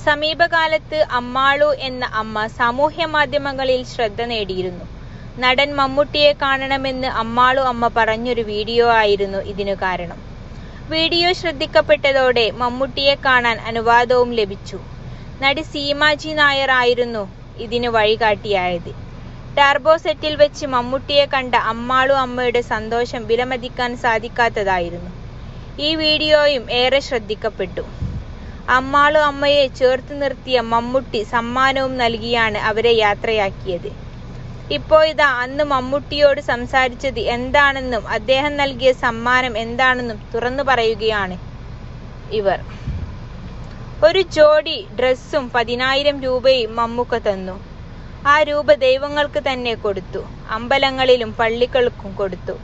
സമീപകാലത്ത് അമ്മാളു എന്ന അമ്മ സാമൂഹ്യ മാധ്യമങ്ങളിൽ ശ്രദ്ധ നേടിയിരുന്നു. നടൻ മമ്മൂട്ടിയെ കാണണമെന്ന് അമ്മാളു അമ്മ പറഞ്ഞൊരു വീഡിയോ ആയിരുന്നു ഇതിനു കാരണം. വീഡിയോ ശ്രദ്ധിക്കപ്പെട്ടതോടെ മമ്മൂട്ടിയെ കാണാൻ അനുവാദവും ലഭിച്ചു. നടി സീമാജി നായർ ആയിരുന്നു ഇതിന് വഴികാട്ടിയായത്. ടർബോ സെറ്റിൽ വെച്ച് മമ്മൂട്ടിയെ കണ്ട അമ്മാളു അമ്മയുടെ സന്തോഷം വിലമതിക്കാൻ സാധിക്കാത്തതായിരുന്നു. ഈ വീഡിയോയും ഏറെ ശ്രദ്ധിക്കപ്പെട്ടു. അമ്മാളു അമ്മയെ ചേർത്ത് നിർത്തിയ മമ്മൂട്ടി സമ്മാനവും നൽകിയാണ് അവരെ യാത്രയാക്കിയത്. ഇപ്പോഴിതാ അന്ന് മമ്മൂട്ടിയോട് സംസാരിച്ചത് എന്താണെന്നും അദ്ദേഹം നൽകിയ സമ്മാനം എന്താണെന്നും തുറന്നു പറയുകയാണ് ഇവർ. ഒരു ജോഡി ഡ്രസ്സും 10,000 രൂപയും മമ്മൂക്ക തന്നു. ആ രൂപ ദൈവങ്ങൾക്ക് തന്നെ കൊടുത്തു, അമ്പലങ്ങളിലും പള്ളികൾക്കും കൊടുത്തു.